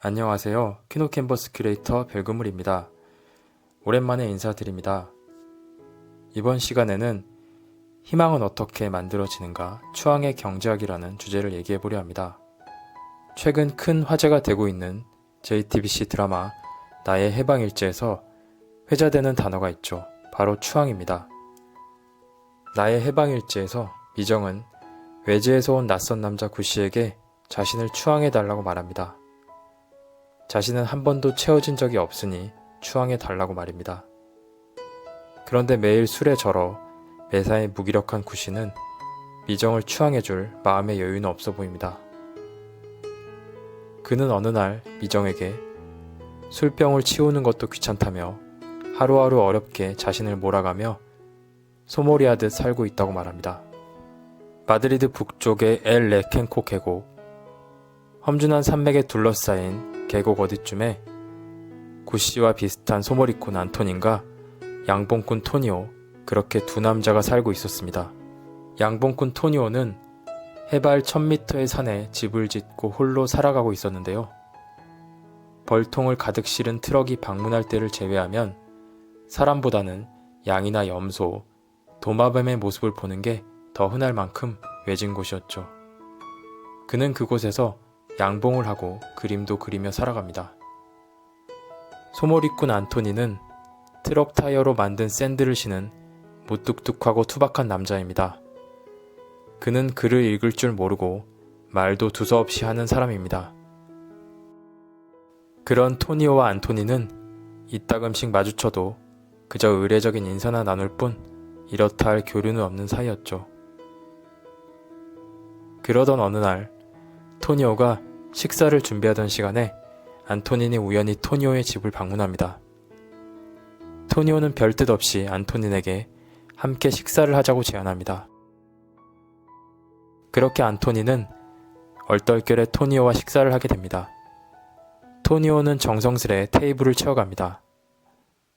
안녕하세요. 키노캔버스 큐레이터 별그물입니다. 오랜만에 인사드립니다. 이번 시간에는 희망은 어떻게 만들어지는가 추앙의 경제학이라는 주제를 얘기해보려 합니다. 최근 큰 화제가 되고 있는 JTBC 드라마 나의 해방일지에서 회자되는 단어가 있죠. 바로 추앙입니다. 나의 해방일지에서 미정은 외지에서 온 낯선 남자 구씨에게 자신을 추앙해달라고 말합니다. 자신은 한 번도 채워진 적이 없으니 추앙해달라고 말입니다. 그런데 매일 술에 절어 매사에 무기력한 구씨는 미정을 추앙해줄 마음의 여유는 없어 보입니다. 그는 어느 날 미정에게 술병을 치우는 것도 귀찮다며 하루하루 어렵게 자신을 몰아가며 소몰이하듯 살고 있다고 말합니다. 마드리드 북쪽의 엘 레켄코 계곡, 험준한 산맥에 둘러싸인 계곡 어디쯤에 구씨와 비슷한 소몰이꾼 안토닌과 양봉꾼 토니오, 그렇게 두 남자가 살고 있었습니다. 양봉꾼 토니오는 해발 1000m의 산에 집을 짓고 홀로 살아가고 있었는데요. 벌통을 가득 실은 트럭이 방문할 때를 제외하면 사람보다는 양이나 염소, 도마뱀의 모습을 보는 게 더 흔할 만큼 외진 곳이었죠. 그는 그곳에서 양봉을 하고 그림도 그리며 살아갑니다. 소몰이꾼 안토니는 트럭 타이어로 만든 샌드를 신은 무뚝뚝하고 투박한 남자입니다. 그는 글을 읽을 줄 모르고 말도 두서없이 하는 사람입니다. 그런 토니오와 안토니는 이따금씩 마주쳐도 그저 의례적인 인사나 나눌 뿐 이렇다 할 교류는 없는 사이였죠. 그러던 어느 날 토니오가 식사를 준비하던 시간에 안토닌이 우연히 토니오의 집을 방문합니다. 토니오는 별뜻 없이 안토닌에게 함께 식사를 하자고 제안합니다. 그렇게 안토닌은 얼떨결에 토니오와 식사를 하게 됩니다. 토니오는 정성스레 테이블을 채워갑니다.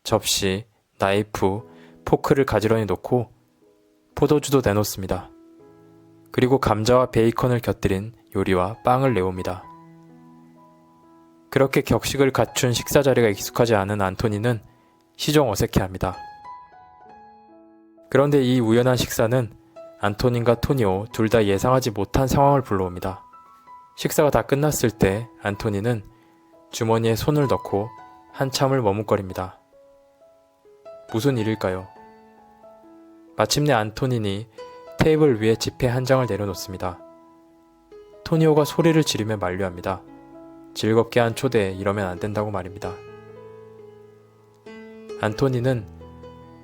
접시, 나이프, 포크를 가지런히 놓고 포도주도 내놓습니다. 그리고 감자와 베이컨을 곁들인 요리와 빵을 내옵니다. 그렇게 격식을 갖춘 식사 자리가 익숙하지 않은 안토니는 시종 어색해합니다. 그런데 이 우연한 식사는 안토닌과 토니오 둘 다 예상하지 못한 상황을 불러옵니다. 식사가 다 끝났을 때 안토니는 주머니에 손을 넣고 한참을 머뭇거립니다. 무슨 일일까요? 마침내 안토닌이 테이블 위에 지폐 한 장을 내려놓습니다. 토니오가 소리를 지르며 만류합니다. 즐겁게 한 초대에 이러면 안 된다고 말입니다. 안토니는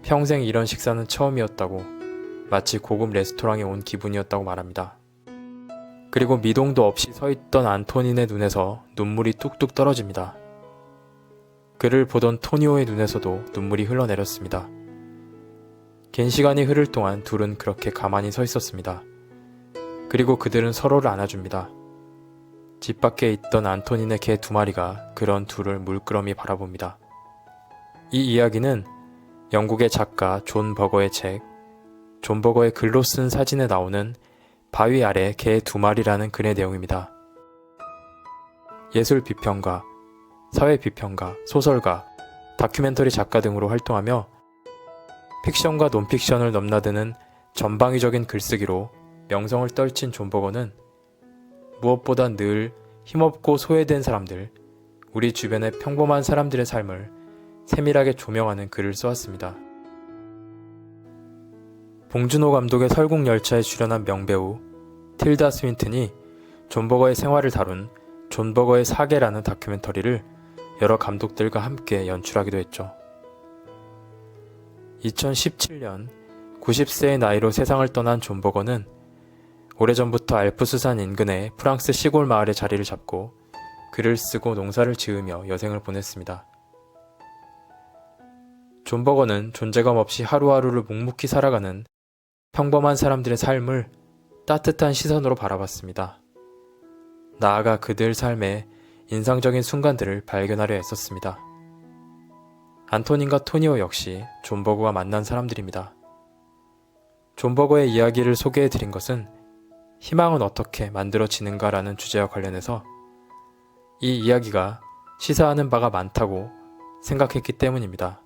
평생 이런 식사는 처음이었다고, 마치 고급 레스토랑에 온 기분이었다고 말합니다. 그리고 미동도 없이 서 있던 안토닌의 눈에서 눈물이 뚝뚝 떨어집니다. 그를 보던 토니오의 눈에서도 눈물이 흘러내렸습니다. 긴 시간이 흐를 동안 둘은 그렇게 가만히 서 있었습니다. 그리고 그들은 서로를 안아줍니다. 집 밖에 있던 안토닌의 개 2마리가 그런 둘을 물끄러미 바라봅니다. 이 이야기는 영국의 작가 존 버거의 책, 존 버거의 글로 쓴 사진에 나오는 바위 아래 개 2마리라는 글의 내용입니다. 예술 비평가, 사회 비평가, 소설가, 다큐멘터리 작가 등으로 활동하며 픽션과 논픽션을 넘나드는 전방위적인 글쓰기로 명성을 떨친 존 버거는 무엇보다 늘 힘없고 소외된 사람들, 우리 주변의 평범한 사람들의 삶을 세밀하게 조명하는 글을 써왔습니다. 봉준호 감독의 설국열차에 출연한 명배우 틸다 스윈튼이 존 버거의 생활을 다룬 존 버거의 사계라는 다큐멘터리를 여러 감독들과 함께 연출하기도 했죠. 2017년 90세의 나이로 세상을 떠난 존 버거는 오래전부터 알프스산 인근의 프랑스 시골 마을에 자리를 잡고 글을 쓰고 농사를 지으며 여생을 보냈습니다. 존 버거는 존재감 없이 하루하루를 묵묵히 살아가는 평범한 사람들의 삶을 따뜻한 시선으로 바라봤습니다. 나아가 그들 삶의 인상적인 순간들을 발견하려 애썼습니다. 안토닌과 토니오 역시 존 버거가 만난 사람들입니다. 존 버거의 이야기를 소개해드린 것은 희망은 어떻게 만들어지는가라는 주제와 관련해서 이 이야기가 시사하는 바가 많다고 생각했기 때문입니다.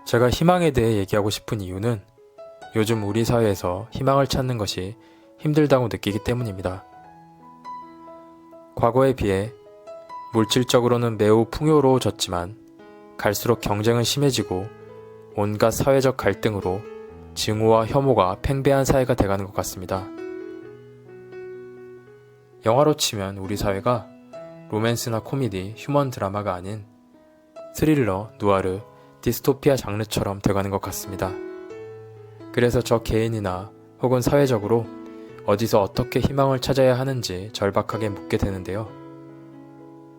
제가 희망에 대해 얘기하고 싶은 이유는 요즘 우리 사회에서 희망을 찾는 것이 힘들다고 느끼기 때문입니다. 과거에 비해 물질적으로는 매우 풍요로워졌지만 갈수록 경쟁은 심해지고 온갖 사회적 갈등으로 증오와 혐오가 팽배한 사회가 돼가는 것 같습니다. 영화로 치면 우리 사회가 로맨스나 코미디, 휴먼 드라마가 아닌 스릴러, 누아르, 디스토피아 장르처럼 돼가는 것 같습니다. 그래서 저 개인이나 혹은 사회적으로 어디서 어떻게 희망을 찾아야 하는지 절박하게 묻게 되는데요.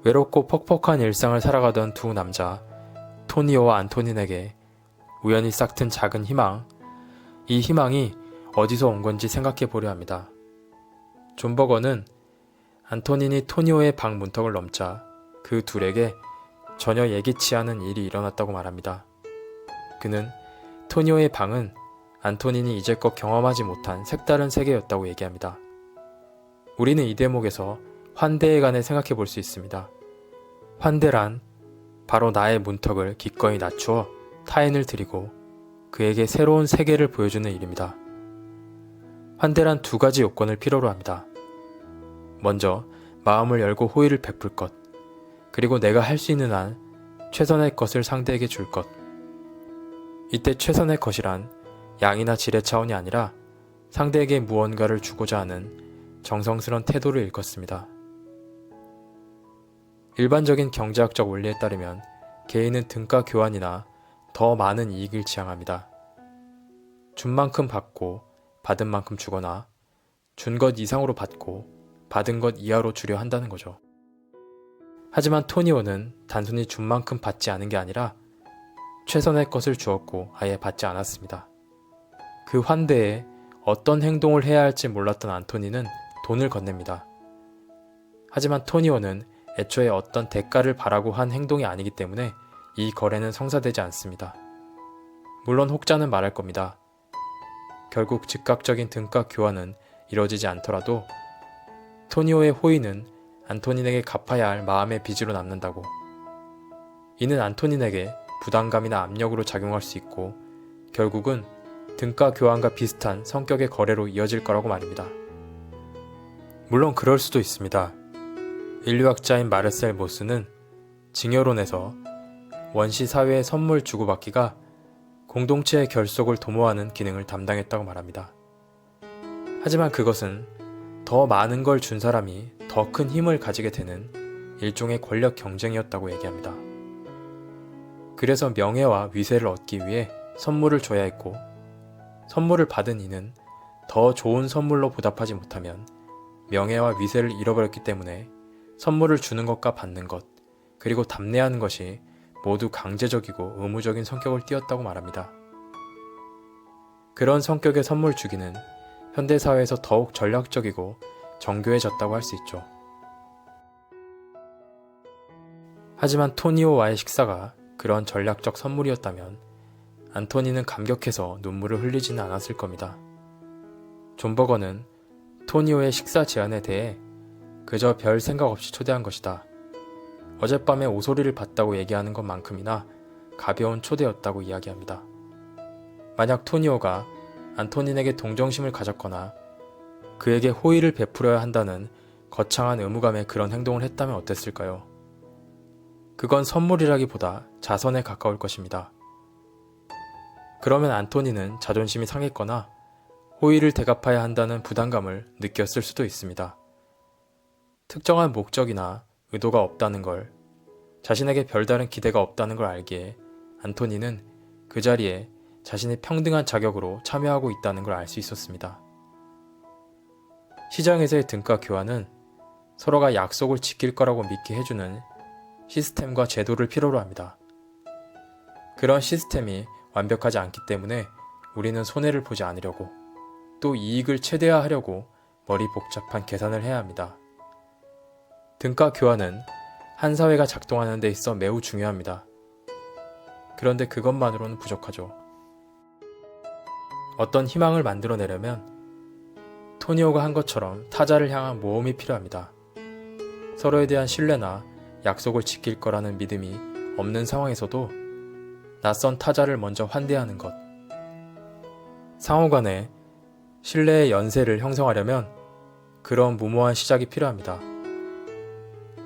외롭고 퍽퍽한 일상을 살아가던 두 남자, 토니오와 안토닌에게 우연히 싹튼 작은 희망, 이 희망이 어디서 온 건지 생각해 보려 합니다. 존 버거는 안토닌이 토니오의 방 문턱을 넘자 그 둘에게 전혀 예기치 않은 일이 일어났다고 말합니다. 그는 토니오의 방은 안토닌이 이제껏 경험하지 못한 색다른 세계였다고 얘기합니다. 우리는 이 대목에서 환대에 관해 생각해 볼 수 있습니다. 환대란 바로 나의 문턱을 기꺼이 낮추어 타인을 드리고 그에게 새로운 세계를 보여주는 일입니다. 환대란 두 가지 요건을 필요로 합니다. 먼저 마음을 열고 호의를 베풀 것, 그리고 내가 할 수 있는 한 최선의 것을 상대에게 줄 것. 이때 최선의 것이란 양이나 질의 차원이 아니라 상대에게 무언가를 주고자 하는 정성스런 태도를 일컫습니다. 일반적인 경제학적 원리에 따르면 개인은 등가 교환이나 더 많은 이익을 지향합니다. 준 만큼 받고 받은 만큼 주거나 준 것 이상으로 받고 받은 것 이하로 주려 한다는 거죠. 하지만 토니오는 단순히 준 만큼 받지 않은 게 아니라 최선의 것을 주었고 아예 받지 않았습니다. 그 환대에 어떤 행동을 해야 할지 몰랐던 안토니는 돈을 건넵니다. 하지만 토니오는 애초에 어떤 대가를 바라고 한 행동이 아니기 때문에 이 거래는 성사되지 않습니다. 물론 혹자는 말할 겁니다. 결국 즉각적인 등가 교환은 이뤄지지 않더라도 토니오의 호의는 안토닌에게 갚아야 할 마음의 빚으로 남는다고. 이는 안토닌에게 부담감이나 압력으로 작용할 수 있고 결국은 등가 교환과 비슷한 성격의 거래로 이어질 거라고 말입니다. 물론 그럴 수도 있습니다. 인류학자인 마르셀 모스는 징여론에서 원시 사회의 선물 주고받기가 공동체의 결속을 도모하는 기능을 담당했다고 말합니다. 하지만 그것은 더 많은 걸 준 사람이 더 큰 힘을 가지게 되는 일종의 권력 경쟁이었다고 얘기합니다. 그래서 명예와 위세를 얻기 위해 선물을 줘야 했고 선물을 받은 이는 더 좋은 선물로 보답하지 못하면 명예와 위세를 잃어버렸기 때문에 선물을 주는 것과 받는 것, 그리고 답례하는 것이 모두 강제적이고 의무적인 성격을 띠었다고 말합니다. 그런 성격의 선물 주기는 현대사회에서 더욱 전략적이고 정교해졌다고 할 수 있죠. 하지만 토니오와의 식사가 그런 전략적 선물이었다면 안토니는 감격해서 눈물을 흘리지는 않았을 겁니다. 존 버거는 토니오의 식사 제안에 대해 그저 별 생각 없이 초대한 것이다. 어젯밤에 오소리를 봤다고 얘기하는 것만큼이나 가벼운 초대였다고 이야기합니다. 만약 토니오가 안토닌에게 동정심을 가졌거나 그에게 호의를 베풀어야 한다는 거창한 의무감에 그런 행동을 했다면 어땠을까요? 그건 선물이라기보다 자선에 가까울 것입니다. 그러면 안토니는 자존심이 상했거나 호의를 대갚아야 한다는 부담감을 느꼈을 수도 있습니다. 특정한 목적이나 의도가 없다는 걸, 자신에게 별다른 기대가 없다는 걸 알기에 안토니는 그 자리에 자신이 평등한 자격으로 참여하고 있다는 걸 알 수 있었습니다. 시장에서의 등가 교환은 서로가 약속을 지킬 거라고 믿게 해주는 시스템과 제도를 필요로 합니다. 그런 시스템이 완벽하지 않기 때문에 우리는 손해를 보지 않으려고 또 이익을 최대화하려고 머리 복잡한 계산을 해야 합니다. 등가 교환은 한 사회가 작동하는 데 있어 매우 중요합니다. 그런데 그것만으로는 부족하죠. 어떤 희망을 만들어내려면 토니오가 한 것처럼 타자를 향한 모험이 필요합니다. 서로에 대한 신뢰나 약속을 지킬 거라는 믿음이 없는 상황에서도 낯선 타자를 먼저 환대하는 것. 상호 간에 신뢰의 연세를 형성하려면 그런 무모한 시작이 필요합니다.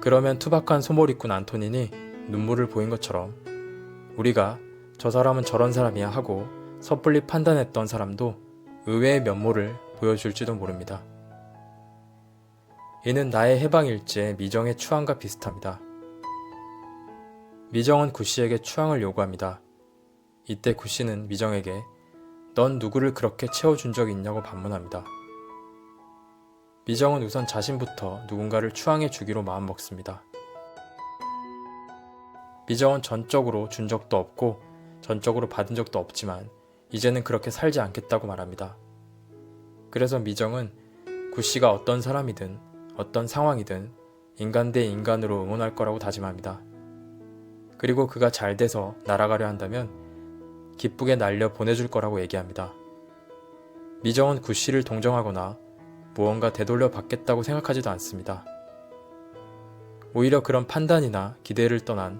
그러면 투박한 소몰이꾼 안토닌이 눈물을 보인 것처럼 우리가 저 사람은 저런 사람이야 하고 섣불리 판단했던 사람도 의외의 면모를 보여줄지도 모릅니다. 이는 나의 해방일지의 미정의 추앙과 비슷합니다. 미정은 구씨에게 추앙을 요구합니다. 이때 구씨는 미정에게 넌 누구를 그렇게 채워준 적이 있냐고 반문합니다. 미정은 우선 자신부터 누군가를 추앙해 주기로 마음먹습니다. 미정은 전적으로 준 적도 없고 전적으로 받은 적도 없지만 이제는 그렇게 살지 않겠다고 말합니다. 그래서 미정은 구씨가 어떤 사람이든 어떤 상황이든 인간 대 인간으로 응원할 거라고 다짐합니다. 그리고 그가 잘 돼서 날아가려 한다면 기쁘게 날려 보내줄 거라고 얘기합니다. 미정은 구씨를 동정하거나 무언가 되돌려 받겠다고 생각하지도 않습니다. 오히려 그런 판단이나 기대를 떠난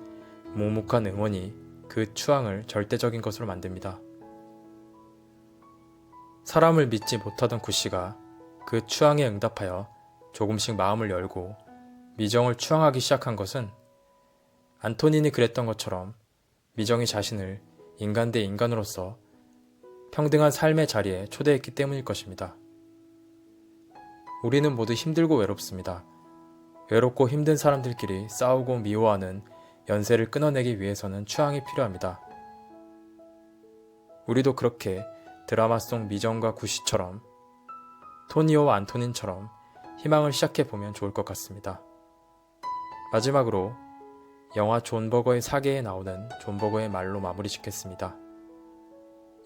묵묵한 응원이 그 추앙을 절대적인 것으로 만듭니다. 사람을 믿지 못하던 구씨가 그 추앙에 응답하여 조금씩 마음을 열고 미정을 추앙하기 시작한 것은 안토닌이 그랬던 것처럼 미정이 자신을 인간 대 인간으로서 평등한 삶의 자리에 초대했기 때문일 것입니다. 우리는 모두 힘들고 외롭습니다. 외롭고 힘든 사람들끼리 싸우고 미워하는 연세를 끊어내기 위해서는 추앙이 필요합니다. 우리도 그렇게 드라마 속 미정과 구씨처럼 토니오와 안토닌처럼 희망을 시작해보면 좋을 것 같습니다. 마지막으로 영화 존 버거의 사계에 나오는 존 버거의 말로 마무리 짓겠습니다.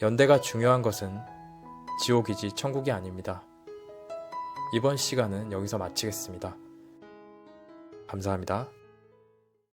연대가 중요한 것은 지옥이지 천국이 아닙니다. 이번 시간은 여기서 마치겠습니다. 감사합니다.